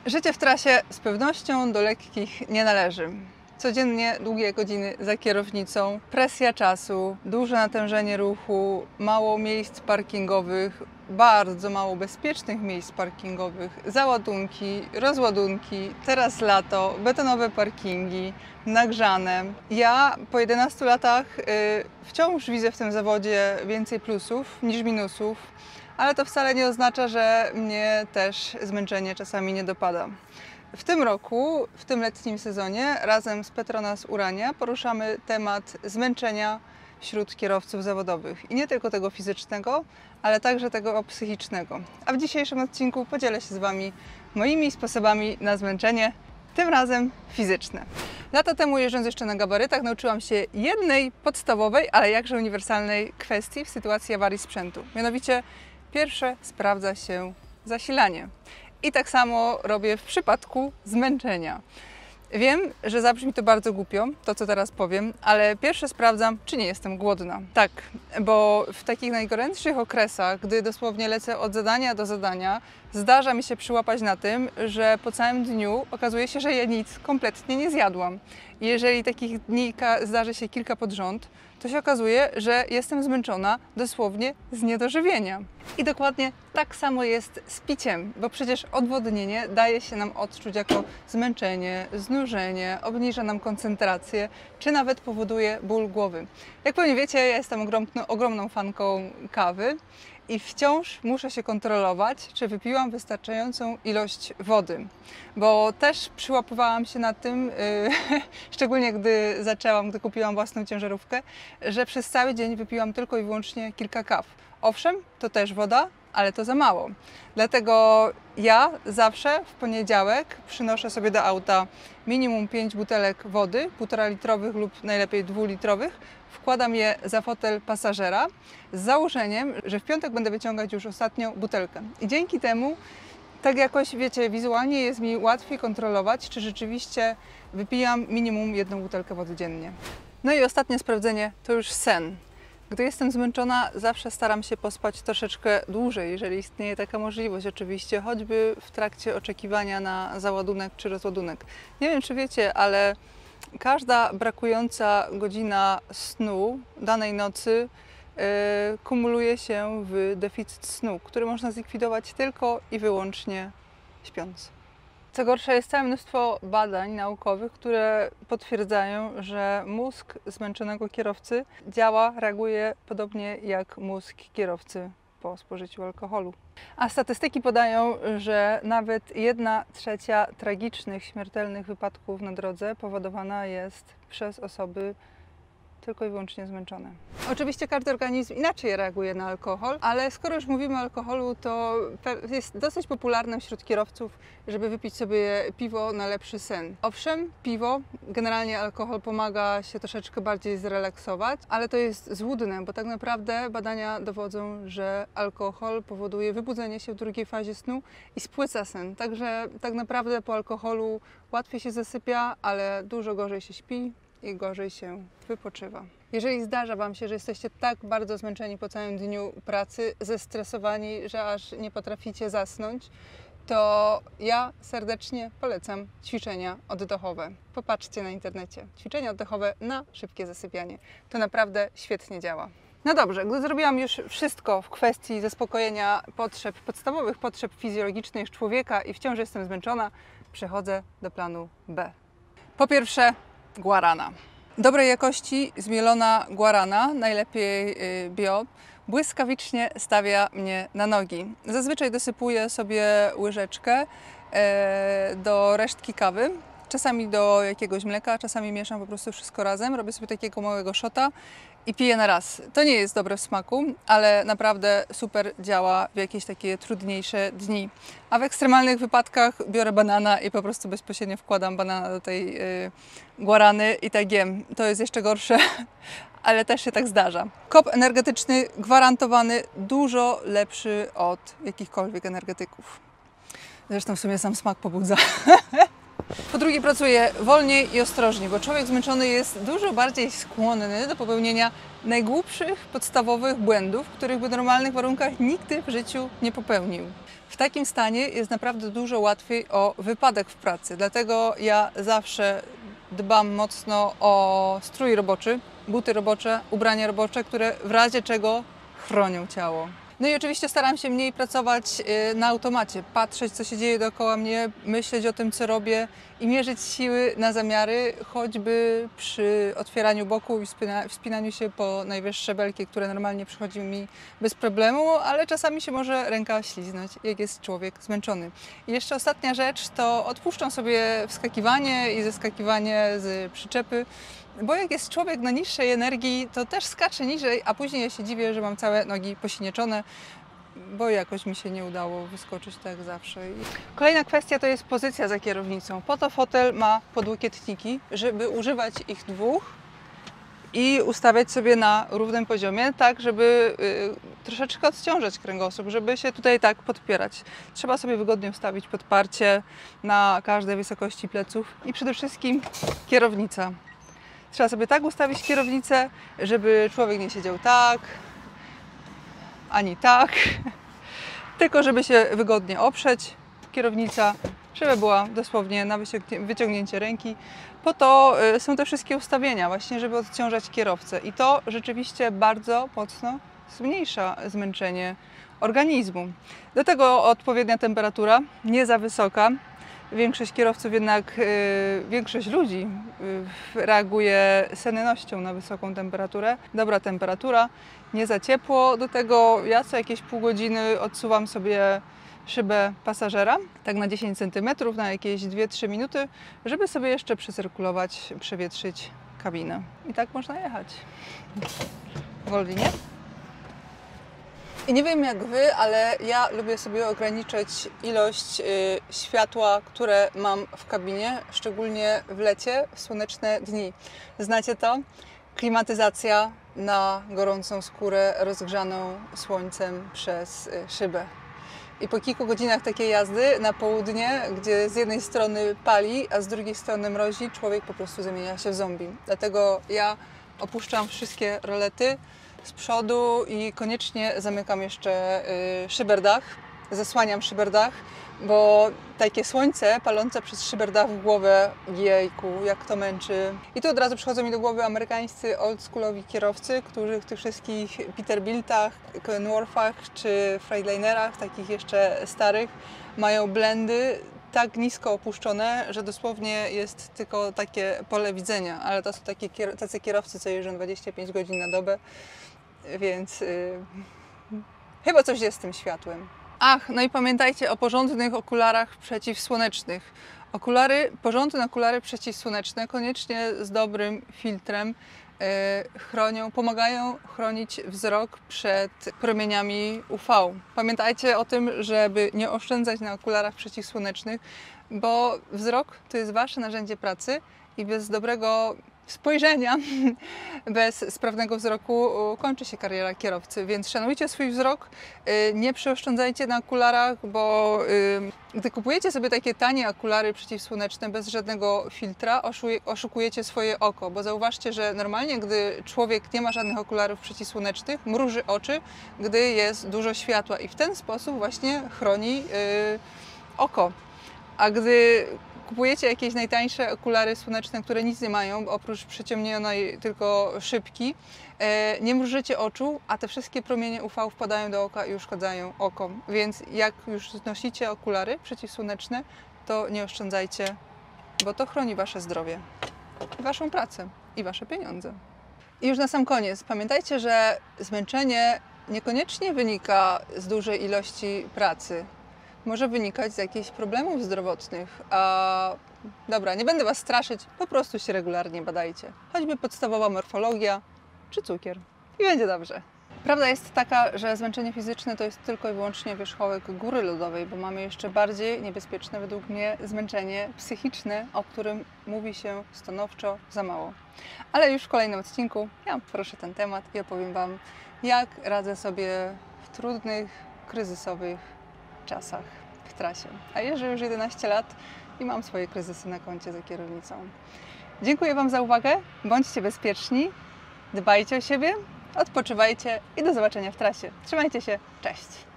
Życie w trasie z pewnością do lekkich nie należy. Codziennie długie godziny za kierownicą, presja czasu, duże natężenie ruchu, mało miejsc parkingowych, bardzo mało bezpiecznych miejsc parkingowych, załadunki, rozładunki, teraz lato, betonowe parkingi, nagrzane. Ja po 11 latach wciąż widzę w tym zawodzie więcej plusów niż minusów, ale to wcale nie oznacza, że mnie też zmęczenie czasami nie dopada. W tym roku, w tym letnim sezonie, razem z Petronas Urania poruszamy temat zmęczenia wśród kierowców zawodowych. I nie tylko tego fizycznego, ale także tego psychicznego. A w dzisiejszym odcinku podzielę się z Wami moimi sposobami na zmęczenie, tym razem fizyczne. Lata temu, jeżdżąc jeszcze na gabarytach, nauczyłam się jednej podstawowej, ale jakże uniwersalnej kwestii w sytuacji awarii sprzętu. Mianowicie pierwsze sprawdza się zasilanie. I tak samo robię w przypadku zmęczenia. Wiem, że zabrzmi to bardzo głupio, to co teraz powiem, ale pierwsze sprawdzam, czy nie jestem głodna. Tak, bo w takich najgorętszych okresach, gdy dosłownie lecę od zadania do zadania, zdarza mi się przyłapać na tym, że po całym dniu okazuje się, że ja nic kompletnie nie zjadłam. I jeżeli takich dni zdarzy się kilka pod rząd, to się okazuje, że jestem zmęczona dosłownie z niedożywienia. I dokładnie tak samo jest z piciem, bo przecież odwodnienie daje się nam odczuć jako zmęczenie, znużenie, obniża nam koncentrację, czy nawet powoduje ból głowy. Jak pewnie wiecie, ja jestem ogromną fanką kawy i wciąż muszę się kontrolować, czy wypiłam wystarczającą ilość wody, bo też przyłapywałam się na tym, szczególnie gdy kupiłam własną ciężarówkę, że przez cały dzień wypiłam tylko i wyłącznie kilka kaw. Owszem, to też woda, ale to za mało. Dlatego ja zawsze w poniedziałek przynoszę sobie do auta minimum 5 butelek wody, 1,5 litrowych lub najlepiej 2-litrowych. Wkładam je za fotel pasażera z założeniem, że w piątek będę wyciągać już ostatnią butelkę. I dzięki temu, tak jakoś, wiecie, wizualnie jest mi łatwiej kontrolować, czy rzeczywiście wypijam minimum 1 butelkę wody dziennie. No i ostatnie sprawdzenie to już sen. Gdy jestem zmęczona, zawsze staram się pospać troszeczkę dłużej, jeżeli istnieje taka możliwość oczywiście, choćby w trakcie oczekiwania na załadunek czy rozładunek. Nie wiem, czy wiecie, ale każda brakująca godzina snu danej nocy kumuluje się w deficyt snu, który można zlikwidować tylko i wyłącznie śpiąc. Co gorsza, jest całe mnóstwo badań naukowych, które potwierdzają, że mózg zmęczonego kierowcy reaguje podobnie jak mózg kierowcy po spożyciu alkoholu. A statystyki podają, że nawet 1/3 tragicznych, śmiertelnych wypadków na drodze powodowana jest przez osoby tylko i wyłącznie zmęczone. Oczywiście każdy organizm inaczej reaguje na alkohol, ale skoro już mówimy o alkoholu, to jest dosyć popularne wśród kierowców, żeby wypić sobie piwo na lepszy sen. Owszem, piwo, generalnie alkohol pomaga się troszeczkę bardziej zrelaksować, ale to jest złudne, bo tak naprawdę badania dowodzą, że alkohol powoduje wybudzenie się w drugiej fazie snu i spłyca sen. Także tak naprawdę po alkoholu łatwiej się zasypia, ale dużo gorzej się śpi i gorzej się wypoczywa. Jeżeli zdarza Wam się, że jesteście tak bardzo zmęczeni po całym dniu pracy, zestresowani, że aż nie potraficie zasnąć, to ja serdecznie polecam ćwiczenia oddechowe. Popatrzcie na internecie. Ćwiczenia oddechowe na szybkie zasypianie. To naprawdę świetnie działa. No dobrze, gdy zrobiłam już wszystko w kwestii zaspokojenia podstawowych potrzeb fizjologicznych człowieka i wciąż jestem zmęczona, przechodzę do planu B. Po pierwsze, guarana. Dobrej jakości zmielona guarana, najlepiej bio, błyskawicznie stawia mnie na nogi. Zazwyczaj dosypuję sobie łyżeczkę do resztki kawy, czasami do jakiegoś mleka, czasami mieszam po prostu wszystko razem, robię sobie takiego małego shota i piję na raz. To nie jest dobre w smaku, ale naprawdę super działa w jakieś takie trudniejsze dni. A w ekstremalnych wypadkach biorę banana i po prostu bezpośrednio wkładam banana do tej guarany i tak jem. To jest jeszcze gorsze, ale też się tak zdarza. Kop energetyczny gwarantowany, dużo lepszy od jakichkolwiek energetyków. Zresztą w sumie sam smak pobudza. Po drugie, pracuję wolniej i ostrożniej, bo człowiek zmęczony jest dużo bardziej skłonny do popełnienia najgłupszych, podstawowych błędów, których by w normalnych warunkach nigdy w życiu nie popełnił. W takim stanie jest naprawdę dużo łatwiej o wypadek w pracy, dlatego ja zawsze dbam mocno o strój roboczy, buty robocze, ubrania robocze, które w razie czego chronią ciało. No i oczywiście staram się mniej pracować na automacie, patrzeć, co się dzieje dookoła mnie, myśleć o tym, co robię i mierzyć siły na zamiary, choćby przy otwieraniu boku i wspinaniu się po najwyższe belki, które normalnie przychodzi mi bez problemu, ale czasami się może ręka śliznąć, jak jest człowiek zmęczony. I jeszcze ostatnia rzecz, to odpuszczam sobie wskakiwanie i zeskakiwanie z przyczepy, bo jak jest człowiek na niższej energii, to też skacze niżej, a później ja się dziwię, że mam całe nogi posinieczone, bo jakoś mi się nie udało wyskoczyć tak jak zawsze. Kolejna kwestia to jest pozycja za kierownicą. Po to fotel ma podłokietniki, żeby używać ich dwóch i ustawiać sobie na równym poziomie, tak żeby troszeczkę odciążać kręgosłup, żeby się tutaj tak podpierać. Trzeba sobie wygodnie ustawić podparcie na każdej wysokości pleców i przede wszystkim kierownica. Trzeba sobie tak ustawić kierownicę, żeby człowiek nie siedział tak, ani tak, tylko żeby się wygodnie oprzeć. Kierownica, żeby była dosłownie na wyciągnięcie ręki. Po to są te wszystkie ustawienia, właśnie żeby odciążać kierowcę. I to rzeczywiście bardzo mocno zmniejsza zmęczenie organizmu. Do tego odpowiednia temperatura, nie za wysoka. Większość kierowców jednak, większość ludzi reaguje sennością na wysoką temperaturę. Dobra temperatura, nie za ciepło. Do tego ja co jakieś pół godziny odsuwam sobie szybę pasażera, tak na 10 cm, na jakieś 2-3 minuty, żeby sobie jeszcze przecyrkulować, przewietrzyć kabinę. I tak można jechać. Wolniej, nie? I nie wiem jak Wy, ale ja lubię sobie ograniczyć ilość światła, które mam w kabinie, szczególnie w lecie, w słoneczne dni. Znacie to? Klimatyzacja na gorącą skórę rozgrzaną słońcem przez szybę. I po kilku godzinach takiej jazdy na południe, gdzie z jednej strony pali, a z drugiej strony mrozi, człowiek po prostu zamienia się w zombie. Dlatego ja opuszczam wszystkie rolety z przodu i koniecznie zamykam jeszcze szyberdach, zasłaniam szyberdach, bo takie słońce palące przez szyberdach w głowę, jejku, jak to męczy. I tu od razu przychodzą mi do głowy amerykańscy oldschoolowi kierowcy, którzy w tych wszystkich Peterbiltach, Kenworthach czy Freightliner,ach, takich jeszcze starych, mają blendy tak nisko opuszczone, że dosłownie jest tylko takie pole widzenia, ale to są tacy kierowcy, co jeżdżą 25 godzin na dobę, więc chyba coś jest z tym światłem. Ach, no i pamiętajcie o porządnych okularach przeciwsłonecznych. Porządne okulary przeciwsłoneczne, koniecznie z dobrym filtrem, pomagają chronić wzrok przed promieniami UV. Pamiętajcie o tym, żeby nie oszczędzać na okularach przeciwsłonecznych, bo wzrok to jest Wasze narzędzie pracy i bez dobrego spojrzenia, bez sprawnego wzroku kończy się kariera kierowcy, więc szanujcie swój wzrok, nie przeoszczędzajcie na okularach, bo gdy kupujecie sobie takie tanie okulary przeciwsłoneczne bez żadnego filtra, oszukujecie swoje oko, bo zauważcie, że normalnie, gdy człowiek nie ma żadnych okularów przeciwsłonecznych, mruży oczy, gdy jest dużo światła i w ten sposób właśnie chroni oko. A gdy kupujecie jakieś najtańsze okulary słoneczne, które nic nie mają, oprócz przyciemnionej tylko szybki, nie mrużycie oczu, a te wszystkie promienie UV wpadają do oka i uszkadzają oko. Więc jak już nosicie okulary przeciwsłoneczne, to nie oszczędzajcie, bo to chroni Wasze zdrowie, Waszą pracę i Wasze pieniądze. I już na sam koniec, pamiętajcie, że zmęczenie niekoniecznie wynika z dużej ilości pracy. Może wynikać z jakichś problemów zdrowotnych. Dobra, nie będę Was straszyć, po prostu się regularnie badajcie. Choćby podstawowa morfologia czy cukier. I będzie dobrze. Prawda jest taka, że zmęczenie fizyczne to jest tylko i wyłącznie wierzchołek góry lodowej, bo mamy jeszcze bardziej niebezpieczne według mnie zmęczenie psychiczne, o którym mówi się stanowczo za mało. Ale już w kolejnym odcinku ja poruszę ten temat i opowiem Wam, jak radzę sobie w trudnych, kryzysowych czasach. w trasie. A jeżdżę już 11 lat i mam swoje kryzysy na koncie za kierownicą. Dziękuję Wam za uwagę, bądźcie bezpieczni, dbajcie o siebie, odpoczywajcie i do zobaczenia w trasie. Trzymajcie się, cześć!